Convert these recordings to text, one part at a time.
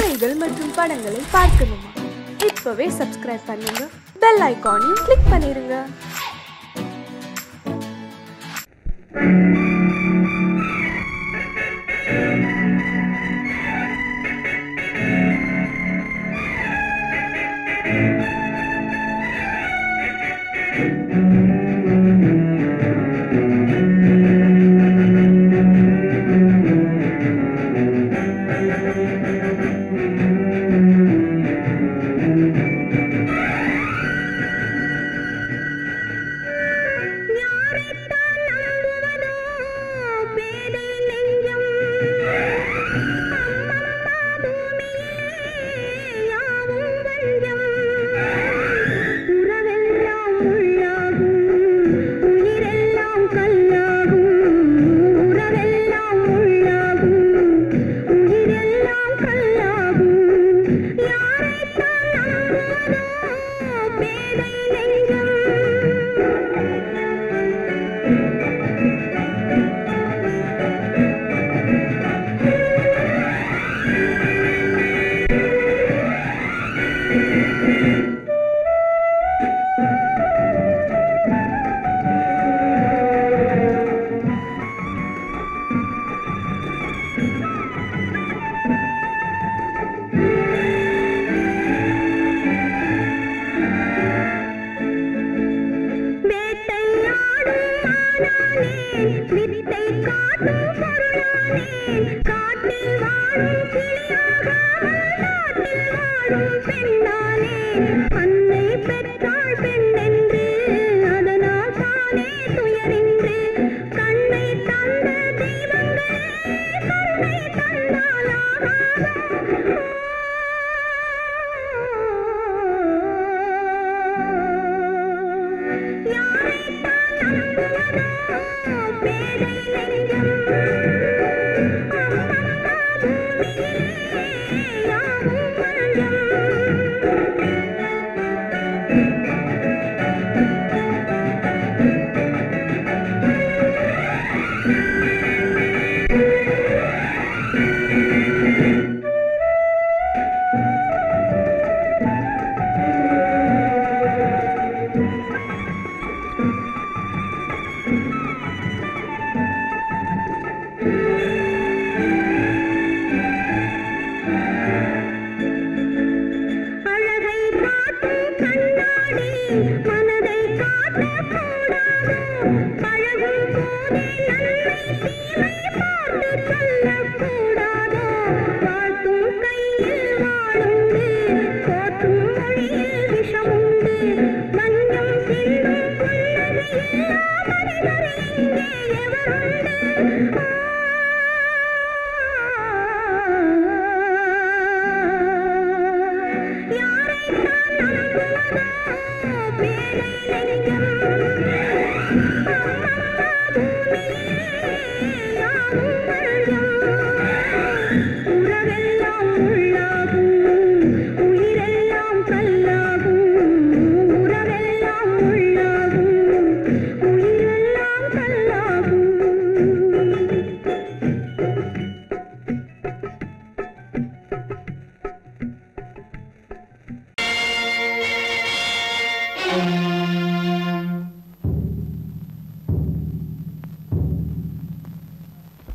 கதைகள் மற்றும் படங்களை பார்க்கணுமா? இப்பவே சப்ஸ்கிரைப் பண்ணுங்க, பெல் ஐகானையும் கிளிக் பண்ணிருங்க.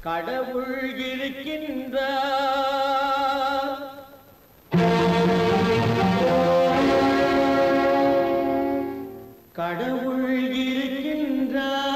கடவுள் இருக்கின்றார், கடவுள் இருக்கின்றார்.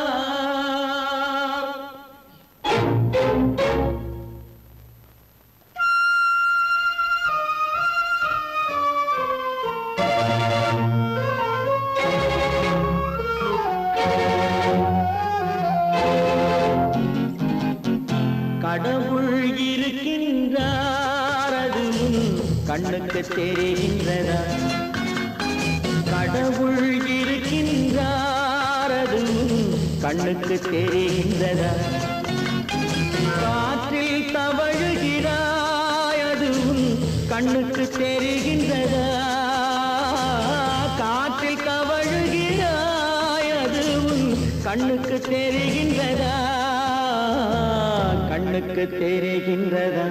கடவுள் இருக்கின்றார், அது கண்ணுக்கு தெரிகின்றதா? கடவுள் இருக்கின்றார், அது கண்ணுக்கு தெரிகின்றதா? காற்றில் தவழுகிறாய், அது கண்ணுக்கு தெரிகின்றதா? காற்றில் தவழுகிறாய், அது கண்ணுக்கு தெரிகின்றதா? கண்ணுக்கு தெரிகின்றதா?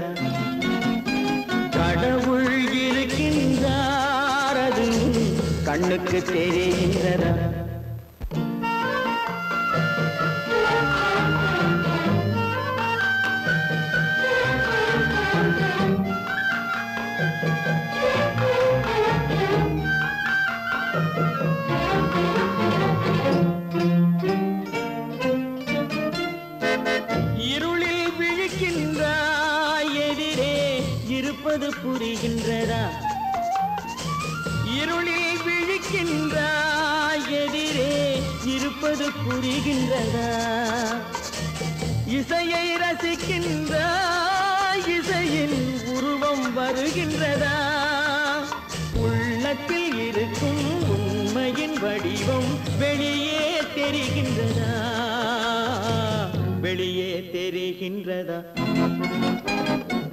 கடவுள் கண்ணுக்கு தெரிகின்றதா? இருளில் விழிக்கின்றாய், எதிரே இருப்பது புரிகின்றதா? இருளில் விழிக்கின்றாய், எதிரே இருப்பது புரிகின்றதா? இசையை ரசிக்கின்றாய், இசையின் உருவம் வருகின்றதா? உள்ளத்தில் இருக்கும் உண்மையின் வடிவம் வெளியே தெரிகின்றதா? வெளியே தெரிகின்றதா?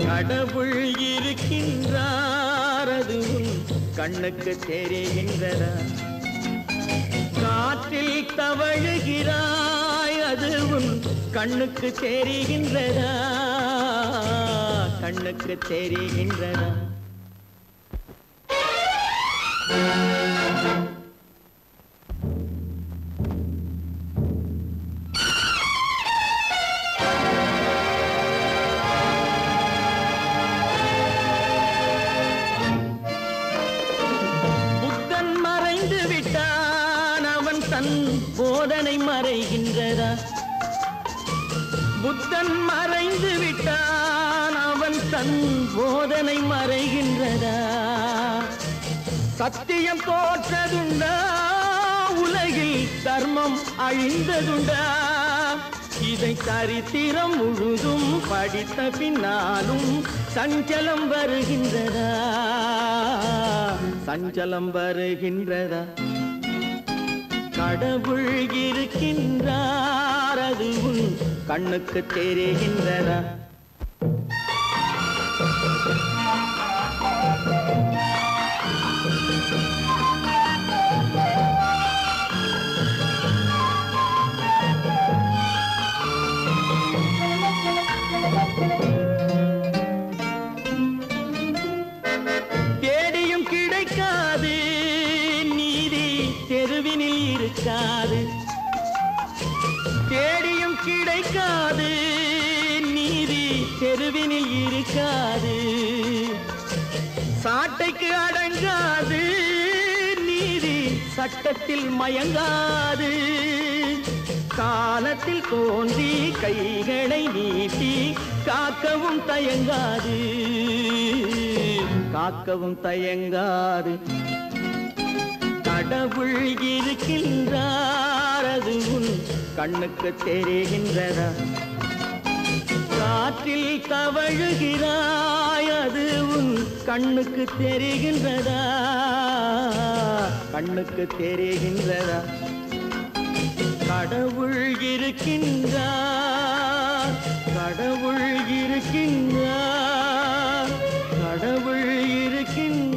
கடவுள் இருக்கின்றார், அது உன் கண்ணுக்கு தெரிகின்றதா? காற்றில் தவழுகிறாய், அது உன் கண்ணுக்கு தெரிகின்றதா? கண்ணுக்கு தெரிகின்றதா? போதனை மறைகின்றதா? புத்தன் மறைந்து விட்டான், அவன் தன் போதனை மறைகின்றதா? சத்தியம் தோற்றதுண்டா? உலகில் தர்மம் அழிந்ததுண்டா? இதை சரித்திரம் முழுதும் படித்த பின்னாலும் சஞ்சலம் வருகின்றதா? சஞ்சலம் வருகின்றதா? கடவுள் இருக்கின்றார், அது உன் கண்ணுக்கு தெரிகின்றதா? தேடியும் கிடைக்காது நீதி, தெருவினில் இருக்காது. தேடியும் கிடைக்காது நீதி, தெருவினில் இருக்காது. சாட்டைக்கு அடங்காது நீதி, சட்டத்தில் மயங்காது. காலத்தில் தோன்றி கைகளை நீட்டி காக்கவும் தயங்காது, காக்கவும் தயங்காது. கடவுள் இருக்கின்றார், அது உன் கண்ணுக்கு தெரிகின்றதா? காற்றில் தவழுகிறாய், அது உன் கண்ணுக்கு தெரிகின்றதா? கண்ணுக்கு தெரிகின்றதா? கடவுள் இருக்கின்றார், கடவுள் இருக்கின்றார், கடவுள் இருக்கின்றார்.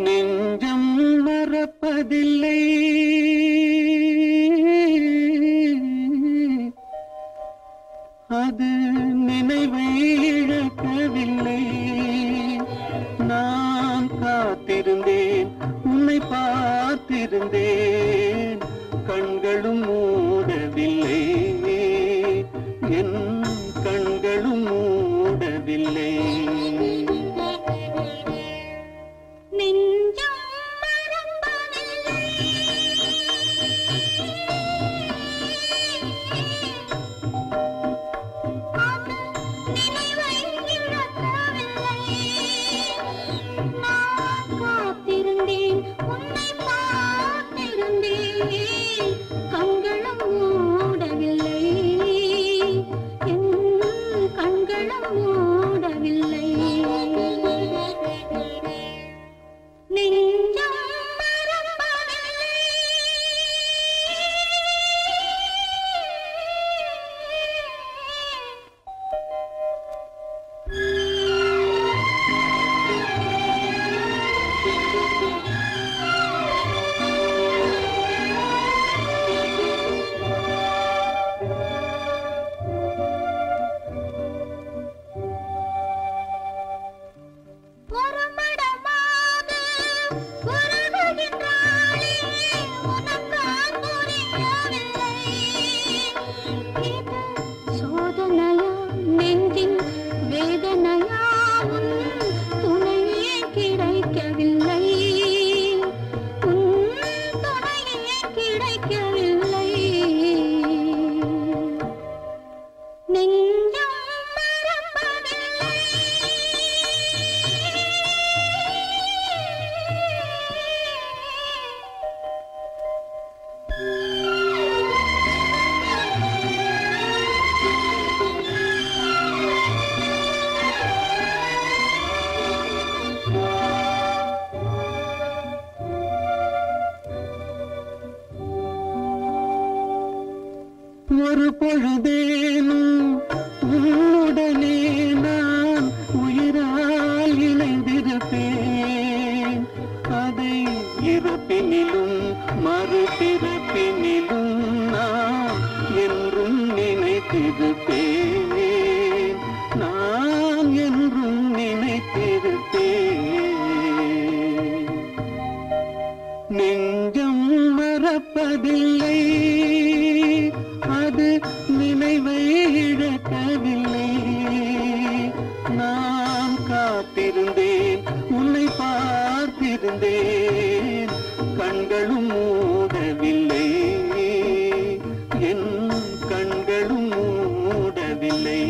நெஞ்சம் மறப்பதில்லை, அது நினைவை இழக்கவில்லை. நான் காத்திருந்தேன், உன்னை பார்த்திருந்தேன், கண்களும் மூடவில்லை, என் கண்களும் மூடவில்லை. நெஞ்சம் மறப்பதில்லை, கிடைக்கவில்லை, உன் துணையே கிடைக்கவில்லை. நெஞ்சம் மறப்பதில்லை. ஒரு பொழுதேனும் உன்னுடனே நான் உயிரால் இணைந்திருப்பேன். அதை இறப்பினிலும் மறுபிறப்பினிலும் நான் என்றும் நினைத்திருப்பேன். நான் என்றும் நினைத்திருப்பேன். நெஞ்சம் மறப்பதில்லை, அது நினைவை இழக்கவில்லை. நான் காத்திருந்தேன், உன்னை பார்த்திருந்தேன், கண்களும் மூடவில்லை, என் கண்களும் மூடவில்லை.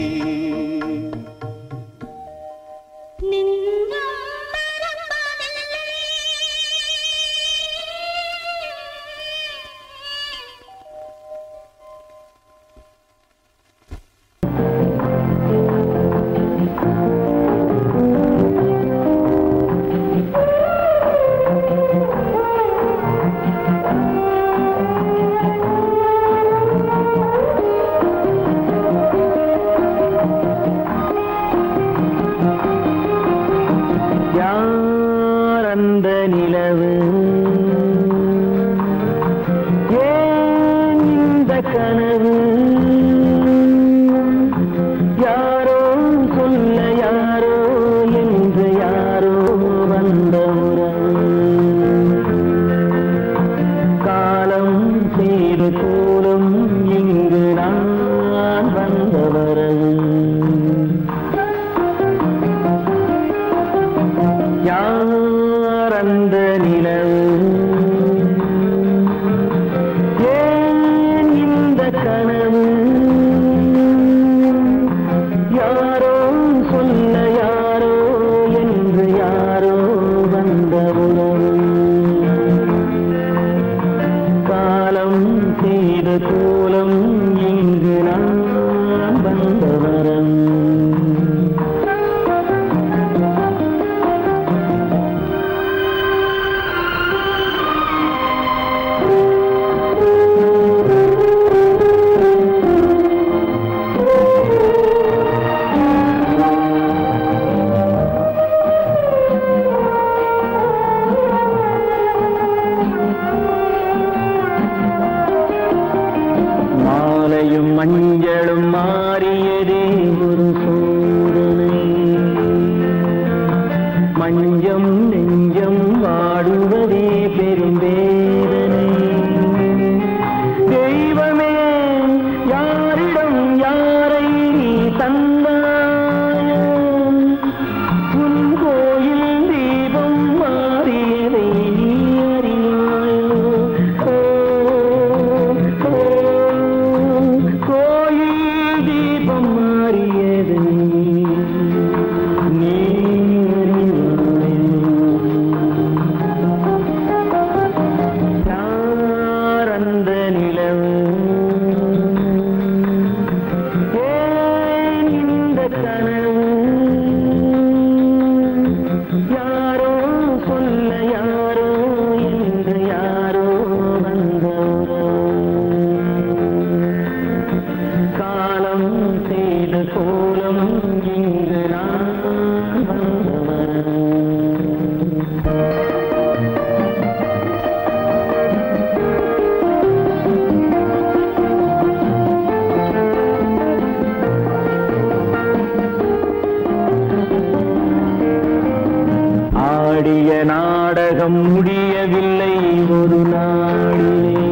நாடகம் முடியவில்லை ஒரு நாளிலே,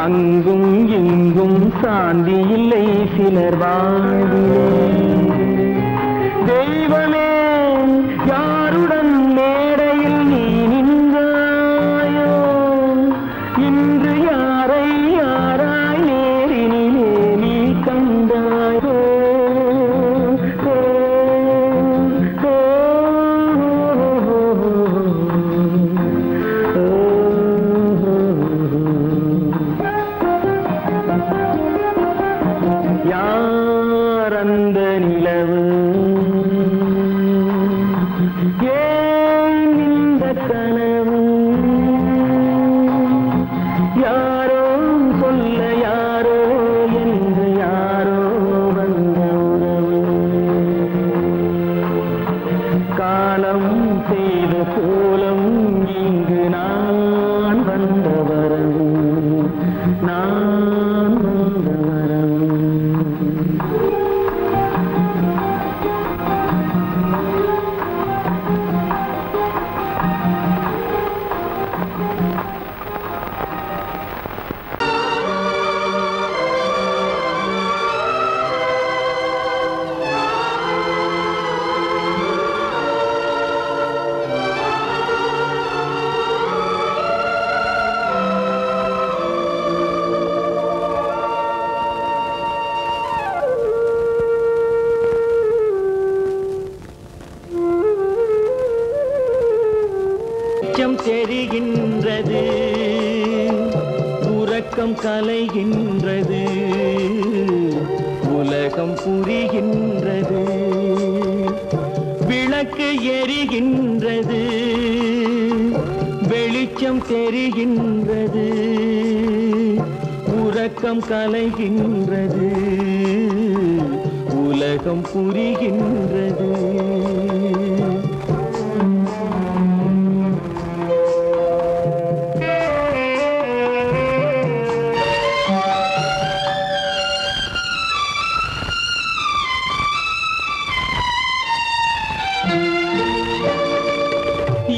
அங்கும் இங்கும் சாந்தி இல்லை சிலர் வாழ்விலே. தெய்வமே செய்த கோலம் இங்கு நான் வந்த வரம் நான் வந்த வரம் தெரிகின்றது உறக்கம் கலைகின்றது உலகம் புரிகின்றது விளக்கு எரிகின்றது வெளிச்சம் தெரிகின்றது உறக்கம் கலைகின்றது உலகம் புரிகின்றது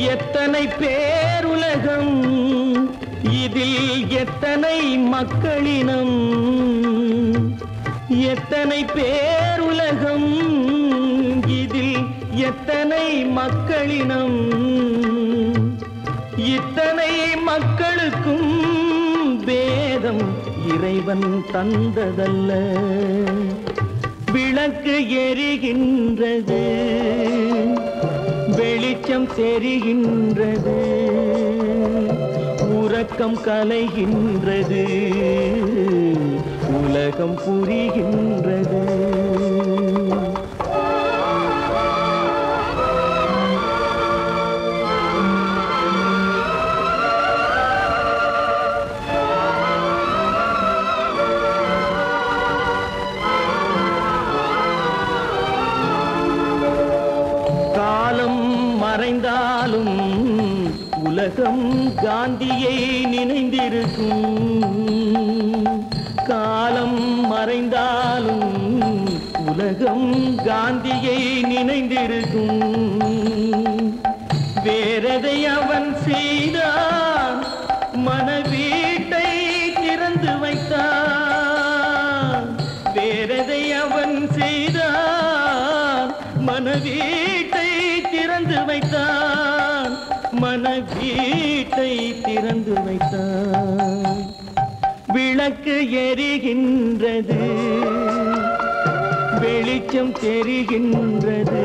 எத்தனை பேருலகம் இதில் எத்தனை மக்களினம் எத்தனை பேருலகம் இதில் எத்தனை மக்களினம் இத்தனை மக்களுக்கும் வேதம் இறைவன் தந்ததல்ல விளக்கு எரிகின்றது வெளிச்சம் தெரிகின்றது உறக்கம் கலைகின்றது உலகம் புரிகின்றது மறைந்தாலும் உலகம் காந்தியை நினைந்திருக்கும் காலம் மறைந்தாலும் உலகம் காந்தியை நினைந்திருக்கும் வேறதை அவன் செய்தான் மனவீட்டை திறந்து வைத்தான் வேறதை அவன் செய்தான் மனவீட்டை திறந்து வைத்தான் மனவீட்டை திறந்து வைத்தான் விளக்கு எரிகின்றது வெளிச்சம் தெரிகின்றது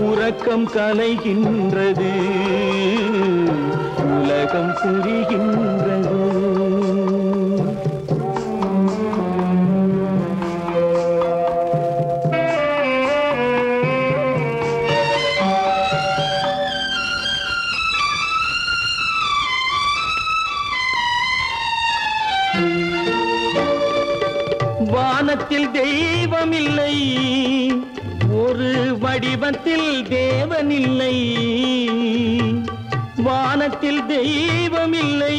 உறக்கம் கலைகின்றது உலகம் புரிகின்றது வானத்தில் தெய்வமில்லை ஒரு வடிவத்தில் தேவனில்லை வானத்தில் தெய்வமில்லை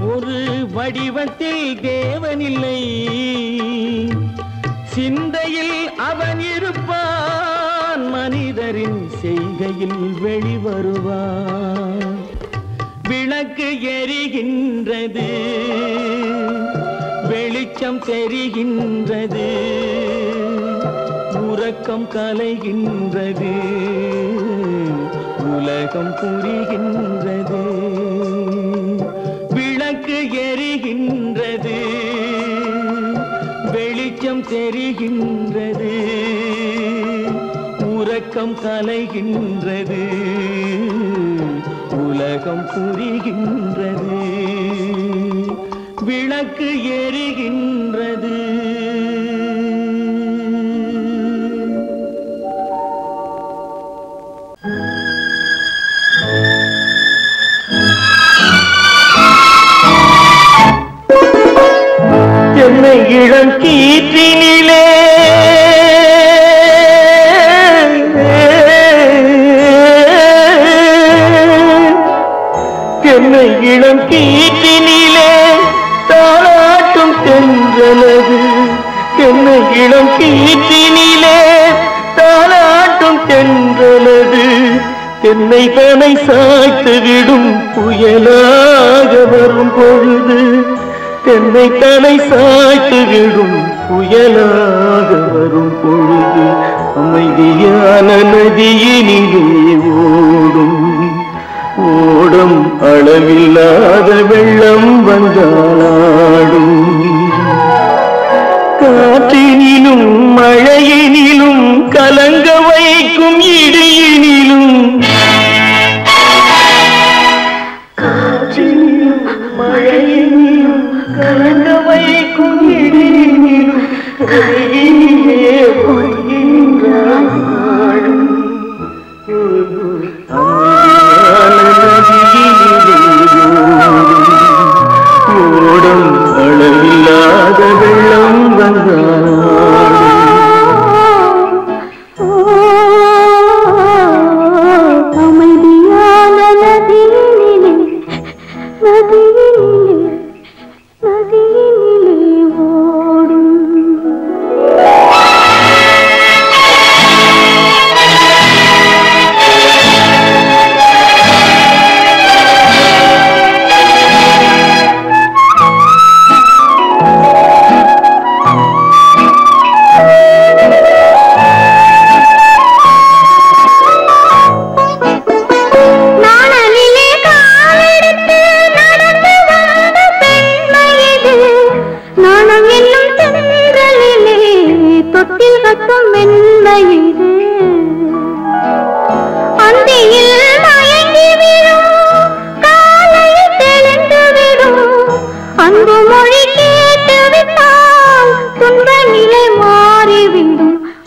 ஒரு வடிவத்தில் தேவனில்லை சிந்தையில் அவன் இருப்பான் மனிதரின் செய்கையில் வெளிவருவான் விளக்கு எரிகின்றது வெளிச்சம் தெரிகின்றது உறக்கம் கலைகின்றது உலகம் புரிகின்றது விளக்கு எரிகின்றது வெளிச்சம் தெரிகின்றது உறக்கம் கலைகின்றது உலகம் புரிகின்றது விளக்கு எரிகின்றது என்னை இளங்கீற்றினிலே இளம் கீற்றினிலே தாளாட்டும் தென்றலது என்னை இளம் கீற்றினிலே தாளாட்டும் தென்றலது தென்னை தனை சாய்த்து விடும் புயலாக வரும் பொழுது தென்னை தனை சாய்த்து விடும் புயலாக வரும் பொழுது அமைதியான நதியினிலே ஓடும் ஓடும் அளவில்லாத வெள்ளம் வந்தாடும் காற்றினிலும் மழையினிலும் கலங்க வைக்கும் இடியினிலும் காற்றினிலும் மழையினிலும் கலங்க வைக்கும் இடியினிலும் கையினிலே போகின்றான் ஓடும் அளவில்லாத வெள்ளம்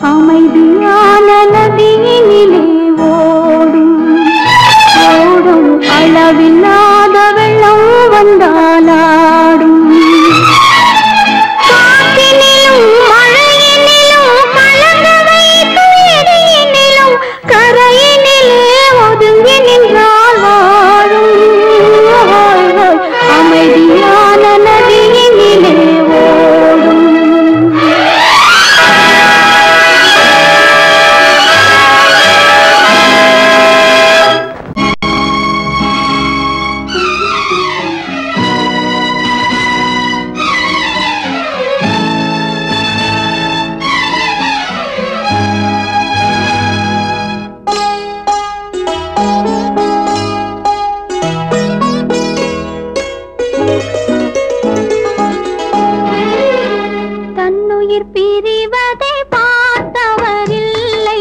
அமைதியான நதியினிலே ஓடும் அளவில்லாத வெள்ளம் வந்தாலாடும் காற்றினிலும் மழையினிலும் கலங்க வைக்கும் இடியினிலும் கரையினிலே ஒதுங்கி நின்றால் வாழும் அமைதியான நதியினிலே ஓடும் பிரிவதை பார்த்தவரில்லை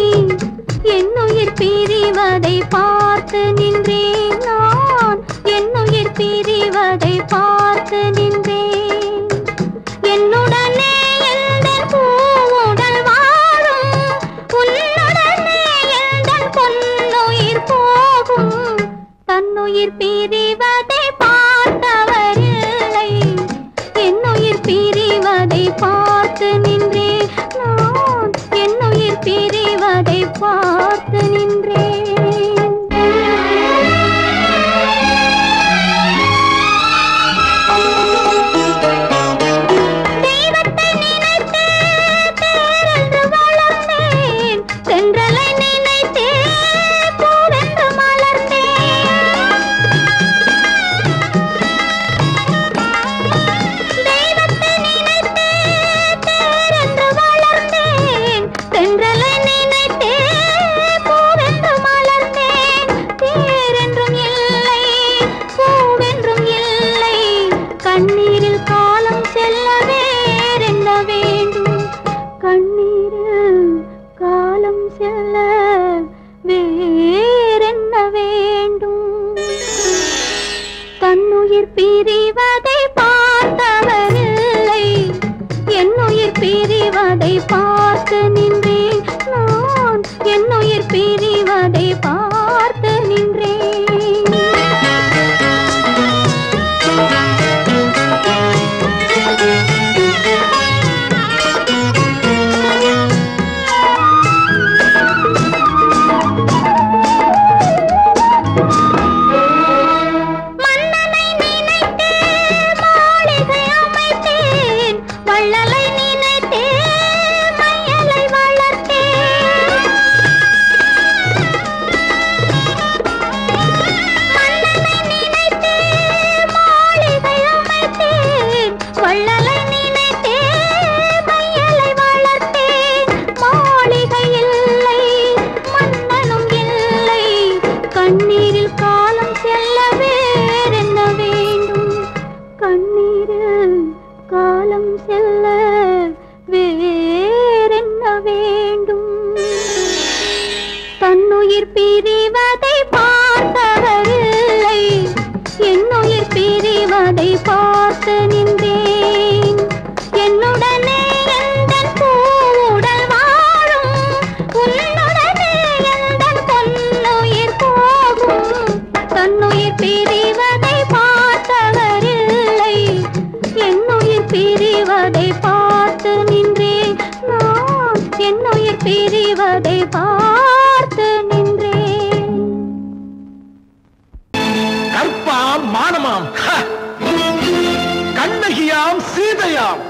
என்னுயிர் பிரிவதை பார்த்து நின்றேன் நான் என்னுயிர் பிரிவதை பார்த்து நின்றேன் என்னுடனே எந்தன் பூவுடல் வாழும் உன்னுடனே எந்தன் பொன்னுயிர் போகும் தன்னுயிர் பிரிவதை பார்த்தவரில்லை என்னுயிர் பிரிவதை பார்த்து நின்றேன் நான் என்னுயிர் பிரிவதை பார்த்து நின்றேன் தெய்வத்தை நினைத்தே தேரென்று வளர்ந்தேன் தென்றலை நினைத்தே பூவென்று மலர்ந்தேன் தெய்வத்தை நினைத்தே தேரென்று வளர்ந்தேன் தென்றலை நினைத்தே பூவென்று மலர்ந்தேன் தேரென்றும் இல்லை பூவென்றும் இல்லை கண்ணீரில் காலம் செல்ல வேறென்ன வேண்டும் கண்ணீரில் காலம் செல்ல வேறென்ன வேண்டும் தன்னுயிர் பிரிவதை பார்த்தவரில்லை என்னுயிர் பிரிவதை பார்த்து நின்றேன் நான் என்னுயிர் பிரிவதை பார்த்து நின்றேன் மன்னனை என்னுயிர் பிரிவதை பார்த்தவரில்லை, என்னுயிர் பிரிவதை பார்த்து நின்றேன். என்னுடனே எந்தன் பூவுடல் வாழும், உன்னுடனே எந்தன் பொன்னுயிர் போகும். தன்னுயிர் பிரிவதை பார்த்தவரில்லை, என்னுயிர் பிரிவதை பார்த்து நின்றேன். நான் என்னுயிர் பிரிவதை பார்த்து நின்றேன். கற்பாம் மானமாம், கண்ணகியாம் சீதையாம்.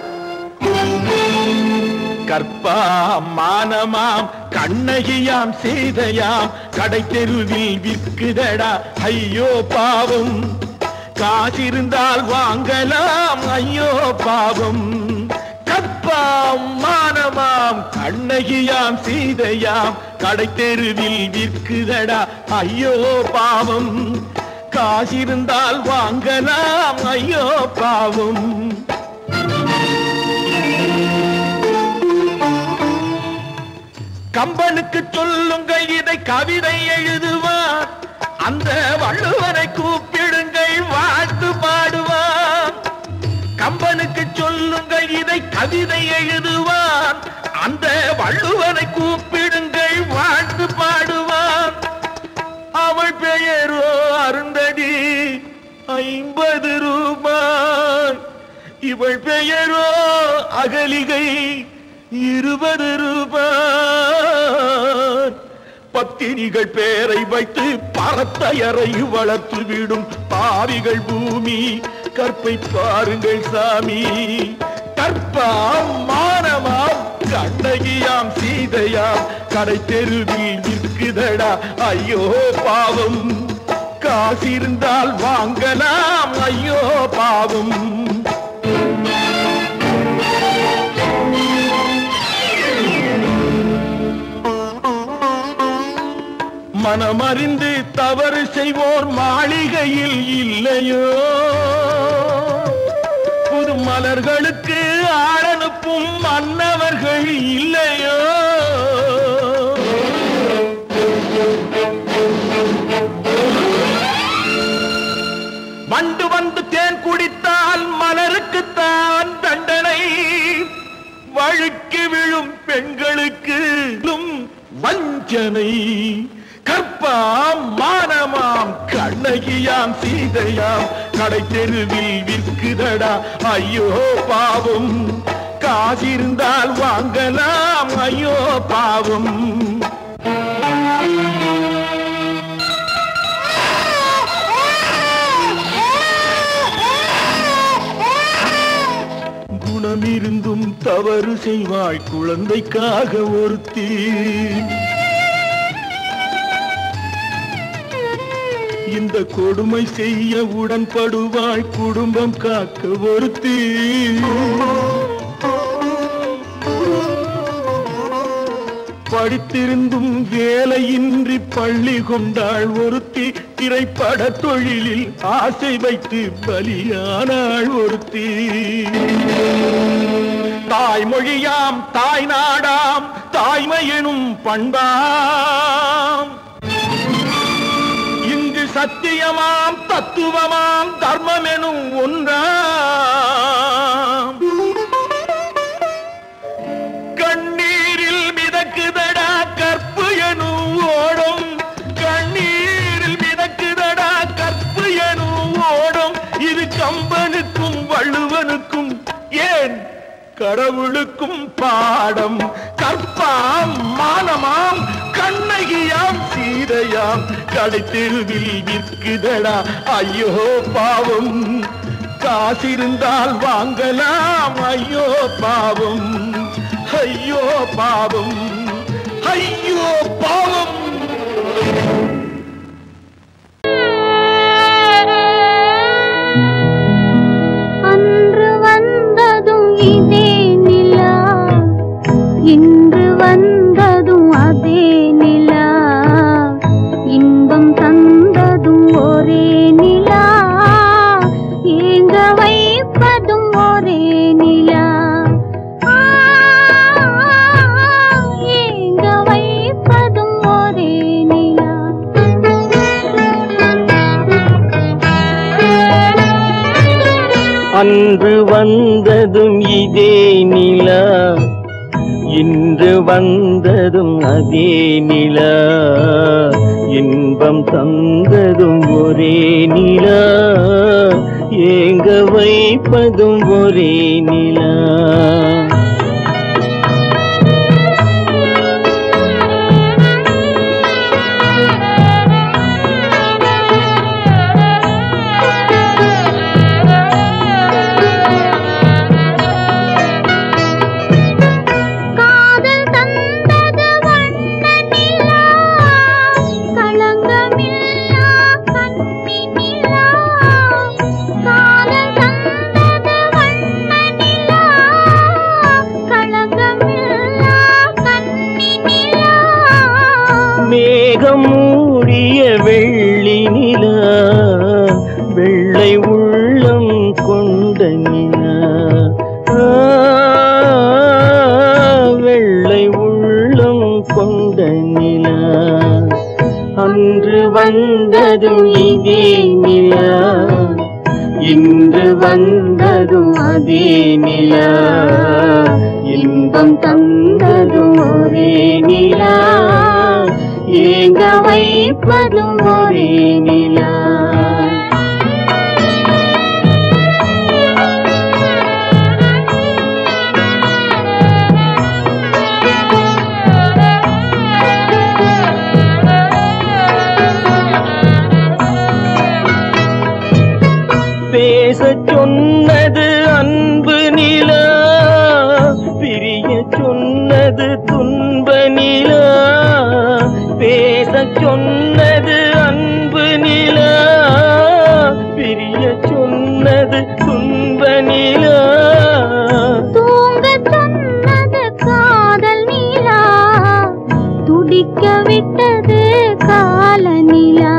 கற்பாம் மானமாம் கண்ணகியாம் சீதையாம், கடை தெருவில் விற்குதடா ஐயோ பாவம். காசிருந்தால் வாங்கலாம் ஐயோ பாவம். கற்பாம் மானமாம் கண்ணகியாம் சீதையாம், கடை தெருவில் விற்குதடா ஐயோ பாவம். காசிருந்தால் வாங்கலாம் ஐயோ பாவம். கம்பனுக்கு சொல்லுங்கள் இதை கவிதை எழுதுவார், அந்த வள்ளுவரை கூப்பிடுங்கள் வாழ்த்து பாடுவார். கம்பனுக்கு சொல்லுங்கள் இதை கவிதை எழுதுவார், அந்த வள்ளுவரை கூப்பிடுங்கள் வாழ்த்து பாடுவார். அவள் பெயரோ அருந்ததி 50 ரூபாய், இவள் பெயரோ அகலிகை 20 ரூபாய். பத்தினிகள் பேரை வைத்து பரத்தையரை வளர்த்து விடும் பாவிகள் பூமி, கற்பை பாருங்கள் சாமி. கற்பாம் மானமாம் கண்ணகியாம் சீதையாம், கடை தெருவில் விற்குதடா ஐயோ பாவம். காசிருந்தால் வாங்கலாம் ஐயோ பாவம். மனமறிந்து தவறு செய்வோர் மாளிகையில் இல்லையோ, புது மலர்களுக்கு ஆளனுப்பும் மன்னவர்கள் இல்லையோ. வண்டு வந்து தேன் குடித்தால் மலருக்குத்தான் தண்டனை, வழுக்கி விழும் பெண்களுக்கு வஞ்சனை. கற்பாம் மானமாம் கண்ணகியாம் சீதையாம், கடை தெருவில் விற்குதடா ஐயோ பாவம். காசிருந்தால் வாங்கலாம் ஐயோ பாவம். குணமிருந்தும் தவறு செய்வாய் குழந்தைக்காக ஒருத்தி, இந்த கொடுமை செய்ய உடன்படுவாய் குடும்பம் காக்க ஒருத்தி. படித்திருந்தும் வேலையின்றி பள்ளி கொண்டாள் ஒருத்தி, திரைப்பட தொழிலில் ஆசை வைத்து பலியானாள் ஒருத்தி. தாய்மொழியாம் தாய் நாடாம் தாய்மையெனும் பண்பாம், இங்கு சத்தியமாம் தத்துவமாம் தர்மமெனும் ஒன்றாம். கண்ணீரில் மிதக்குதடா கற்பு எனும் ஓடும், கண்ணீரில் மிதக்குதடா கற்பு எனும் ஓடும். இது கம்பனுக்கும் வள்ளுவனுக்கும் ஏன் கடவுளுக்கும் பாடம். கற்பாம் மானமாம் கண்ணகியாம் சீதையாம், கடை தெருவில் விற்குதடா ஐயோ பாவம். காசிருந்தால் வாங்கலாம் ஐயோ பாவம். ஐயோ பாவம், ஐயோ பாவம். அன்று வந்ததும் இதே நிலா, இன்று வந்ததும் அதே நிலா, இன்பம் தந்ததும் ஒரே நிலா, ஏங்க வைப்பதும் ஒரே நிலா. ஏங்க வைப்பதும் ஒரே அன்று வந்ததும் இதே நிலா, இன்று வந்ததும் அதே நிலா, இன்பம் தந்ததும் ஒரே நிலா, ஏங்க வைப்பதும் ஒரே நிலா. மேகம் மூடிய வெள்ளி நிலா, வெள்ளை உள்ளம் கொண்ட நிலா, வெள்ளை உள்ளம் கொண்ட நிலா. அன்று வந்ததும் இதே நிலா, இன்று வந்ததும் அதே நிலா, இன்பம் தந்ததும் ஒரே நிலா, ஏங்க வைப்பதும் ஒரே நிலா. பேசச் சொன்னது அன்பு நிலா, பிரிய சொன்னது துன்ப நிலா. பேசச் சொன்னது அன்பு நிலா, பிரிய சொன்னது துன்ப நிலா. தூங்கச் சொன்னது காதல் நிலா, துடிக்க விட்டது கால நிலா,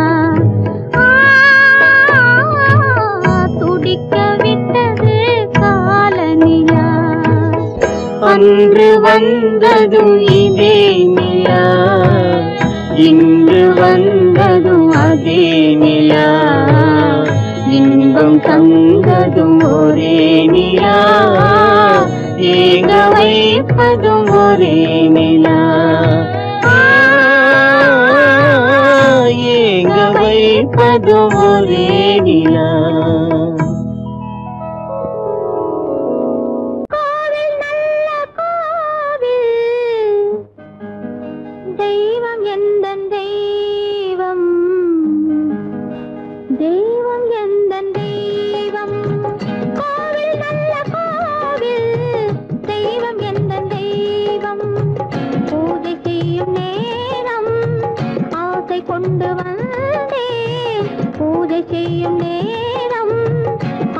துடிக்க விட்டது கால நிலா. அன்று வந்ததும் இதே நிலா, இன்று வந்ததும் அதே நிலா, இன்பம் தந்ததும் ஒரே நிலா, ஏங்க வைப்பதும் ஒரே நிலா, ஏங்க வைப்பதும் ஒரே நிலா. தெய்வம் எந்தன் தெய்வம், தெய்வம் எந்தன் தெய்வம், கோவில் நல்ல கோவில், தெய்வம் எந்தன் தெய்வம். பூஜை செய்யும் நேரம் ஆசை கொண்டு வந்தேன், பூஜை செய்யும் நேரம்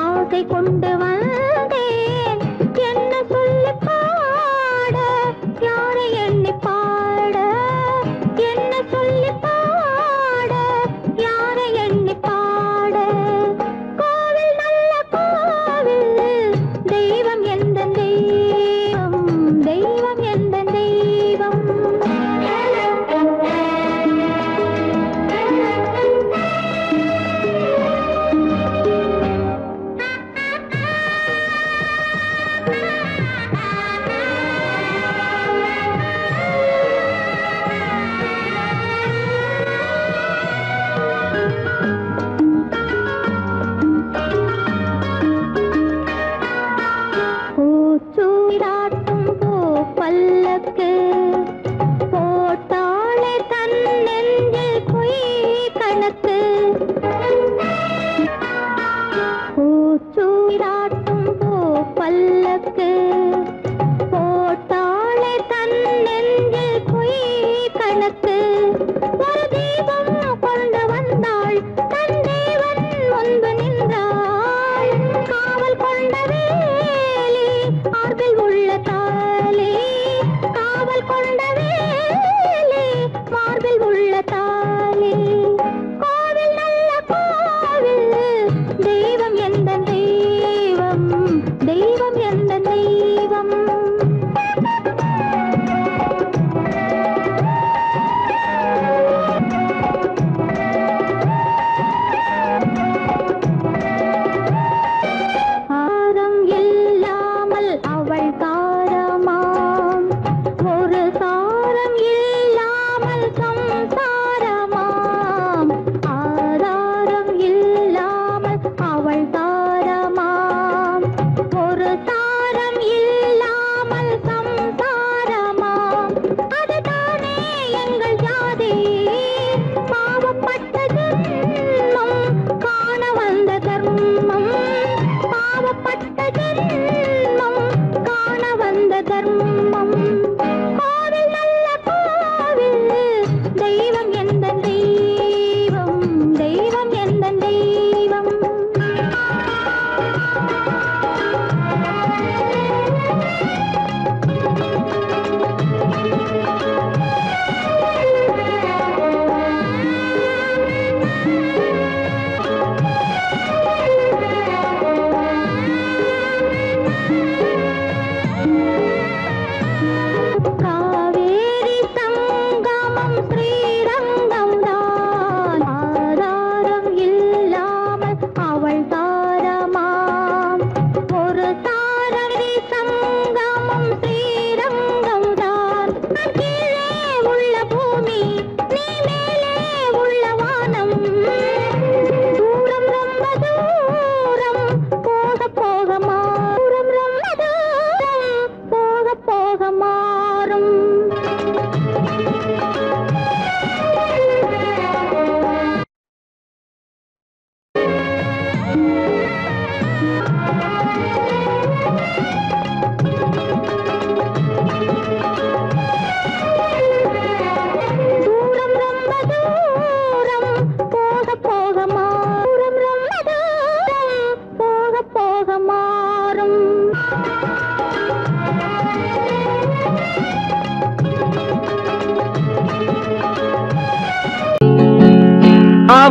ஆசை கொண்டு வந்தேன். என்ன சொல்லி பாட, யாரை எண்ணி பாட, என்ன சொல்லி பாட, யாரை எண்ணி பாட. கோவில் நல்ல கோவில், தெய்வம் எந்தன் தெய்வம், தெய்வம் எந்தன் தெய்வம்.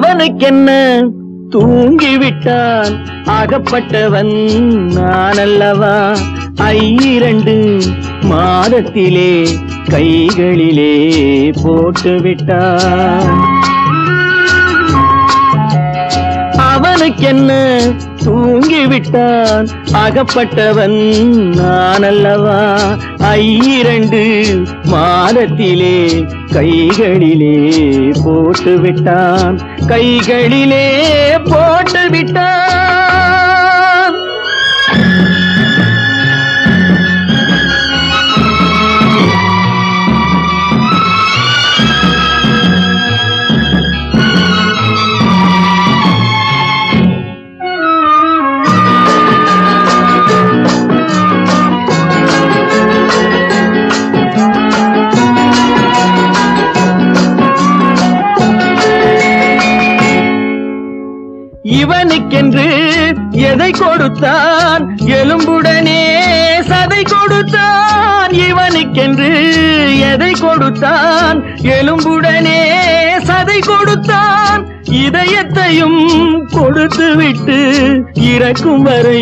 அவனுக்கென்ன தூங்கிவிட்டான் அகப்பட்டவன் நான் அல்லவா 2 மாதத்திலே கைகளிலே போட்டுவிட்டான் அவனுக்கென்ன தூங்கிவிட்டான் அகப்பட்டவன் நான் அல்லவா 2 மாதத்திலே கைகளிலே போட்டுவிட்டான் கைகளிலே போட்டுவிட்டான் இவனுக்கென்று எதை கொடுத்தான் எலும்புடனே சதை கொடுத்தான் இவனுக்கென்று எதை கொடுத்தான் எலும்புடனே சதை கொடுத்தான் இதயத்தையும் கொடுத்து விட்டு இறக்கும் வரை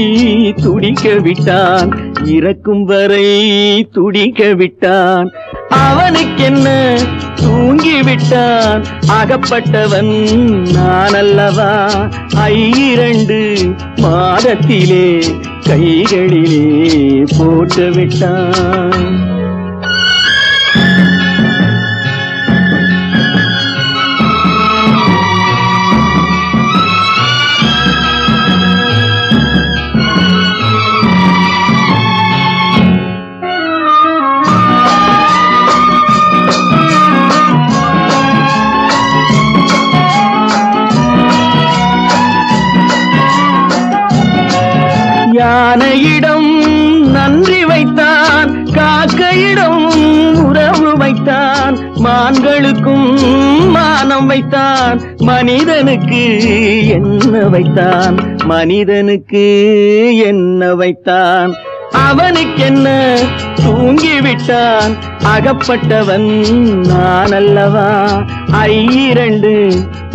துடிக்க விட்டான் இறக்கும் வரை துடிக்க விட்டான் அவனுக்கென்ன தூங்கிவிட்டான் அகப்பட்டவன் நான் அல்லவா 2 மாதத்திலே கைகளிலே போட்டுவிட்டான் யானையிடம் நன்றி வைத்தான் காக்கையிடம் உறவு வைத்தான் மான்களுக்கும் மானம் வைத்தான் மனிதனுக்கு என்ன வைத்தான் மனிதனுக்கு என்ன வைத்தான் அவனுக்கென்ன தூங்கிவிட்டான் அகப்பட்டவன் நான் அல்லவா 2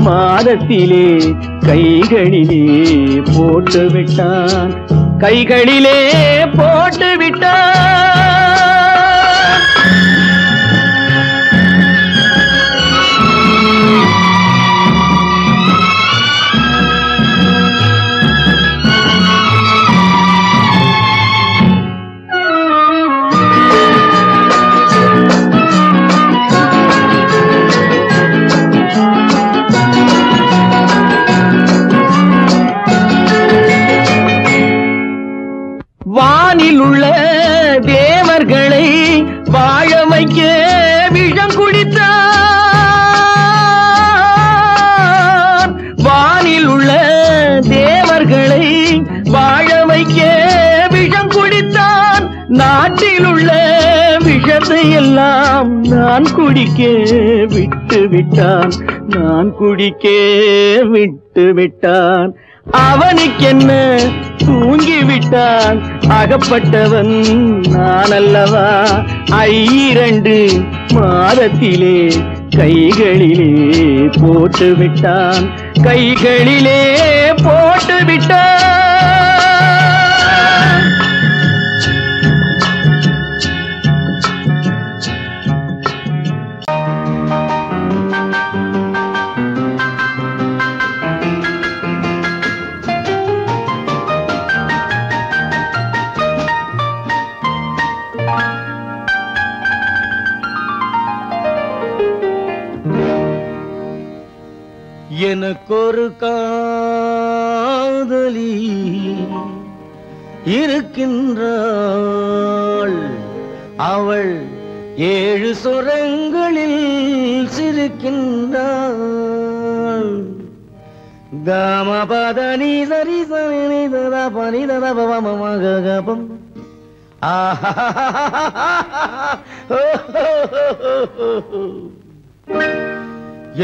மாதத்திலே கைகளிலே போட்டுவிட்டான் கைகளிலே போட்டுவிட்டான் வானில் உள்ள தேவர்களை வாழ வைக்க விஷம் குடித்தான் வானில் உள்ள தேவர்களை வாழ வைக்க விஷம் குடித்தான் நாட்டில் உள்ள விஷத்தை எல்லாம் நான் குடிக்க விட்டு விட்டான் நான் குடிக்க விட்டு விட்டான் அவனுக்கென்ன தூங்கிவிட்டான் அகப்பட்டவன் நான் அல்லவா 2 மாதத்திலே கைகளிலே போட்டுவிட்டான் கைகளிலே போட்டுவிட்டான் எனக்கொரு காதலி இருக்கின்றாள் அவள் 7 சுரங்களில் சிரிக்கின்றாள் காமபதனி சரி சரி ததா பனி ததா பவமகபம் ஆஹா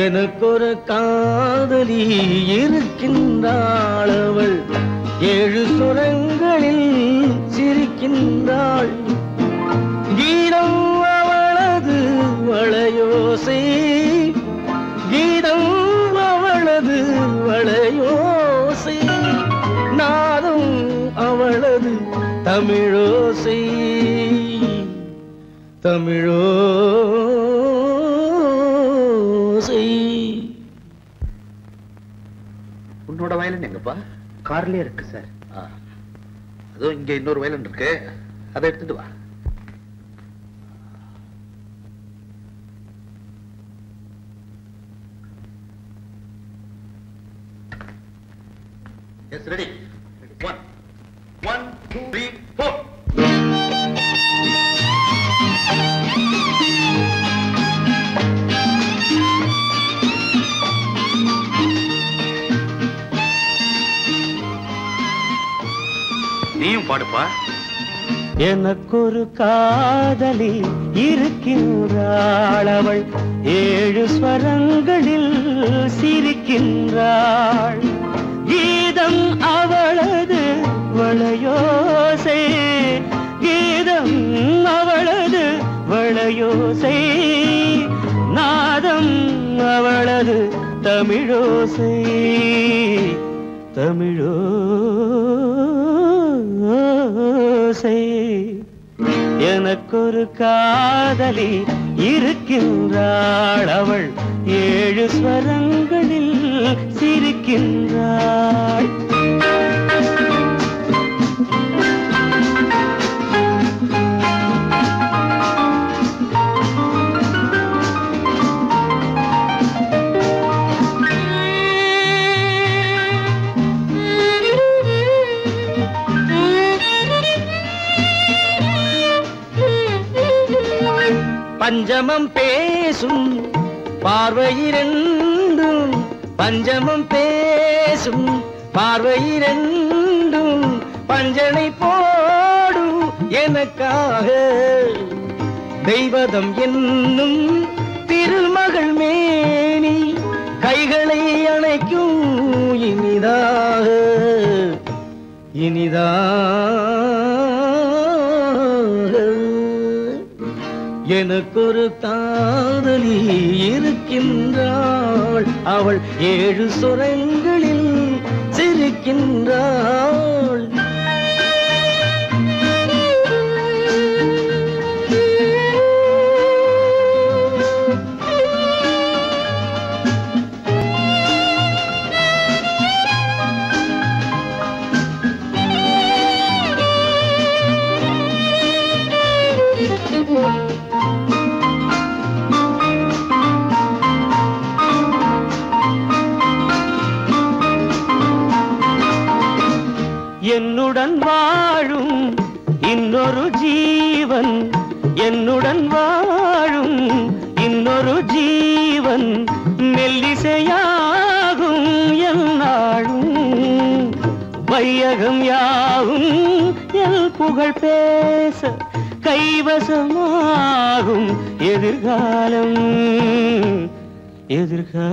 எனக்கொரு காதலி இருக்கின்றாள் அவள் 7 சுரங்களில் சிரிக்கின்றாள் கீதம் அவளது வளையோசை கீதம் அவளது அவளது வளையோசை, நாதம் அவளது தமிழோசை, தமிழோசை. உன்னோட வயலன் எங்கப்பா? கார்லயே இருக்கு சார். அதுவும் இங்க இன்னொரு வயலன் இருக்கு, அதை எடுத்துட்டு வா. Yes, ready. 1 2 3 4. நீயும் பாடுப்பா. எனக்கொரு காதலி இருக்கின்றாள், அவள் 7 ஸ்வரங்களில் சிரிக்கின்றாள். கீதம் அவளது வளையோசை, கீதம் அவளது வளையோசை, நாதம் அவளது தமிழோசை, தமிழோசை. எனக்கொரு காதலி இருக்கின்றாள், அவள் 7 ஸ்வரங்களில் சிரிக்கின்றாள். பஞ்சமம் பேசும் பார்வையிரண்டும், பஞ்சமம் பேசும் பார்வையிரண்டும் பஞ்சனை போடும் எனக்காக. தெய்வதம் என்னும் திருமகள் மேனி கைகளை அணைக்கும் இனிதாக, இனிதாக. எனக்கொரு காதலி இருக்கின்றாள், அவள் 7 சுரங்களில் சிரிக்கின்றாள். என்னுடன் வாழும் இன்னொரு ஜீவன், என்னுடன் வாழும் இன்னொரு ஜீவன் மெல்லிசையாகும் என்னாலும். வையகம் யாவும் எல் புகழ் பேச கைவசமாகும் எதிர்காலம், எதிர்காலம்.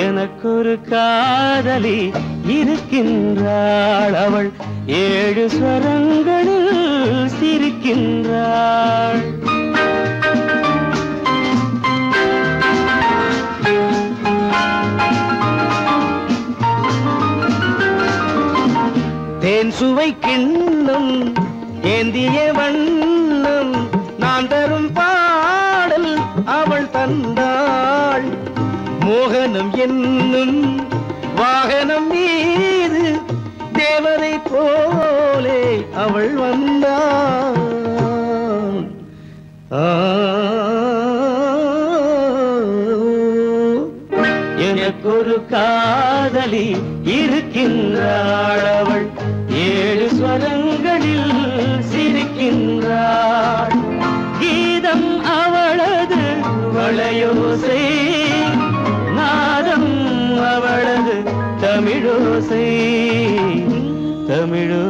எனக்கொரு காதலி இருக்கின்றாள், அவள் 7 ஸ்வரங்களில் சிரிக்கின்றாள். தேன் சுவை கிண்ணம் ஏந்திய வண்ணம் நான் தரும் பாடல் அவள் தந்தாள். மோகனம் என்னும் வாகனம் மீது தேவதை போலே அவள் வந்தாள். எனக்கொரு காதலி இருக்கின்றாள், அவள் 7 ஸ்வரங்களில் சிரிக்கின்றாள். கீதம் அவளது வளையோசை, நாதம் அவளது தமிழோசை, தமிழோ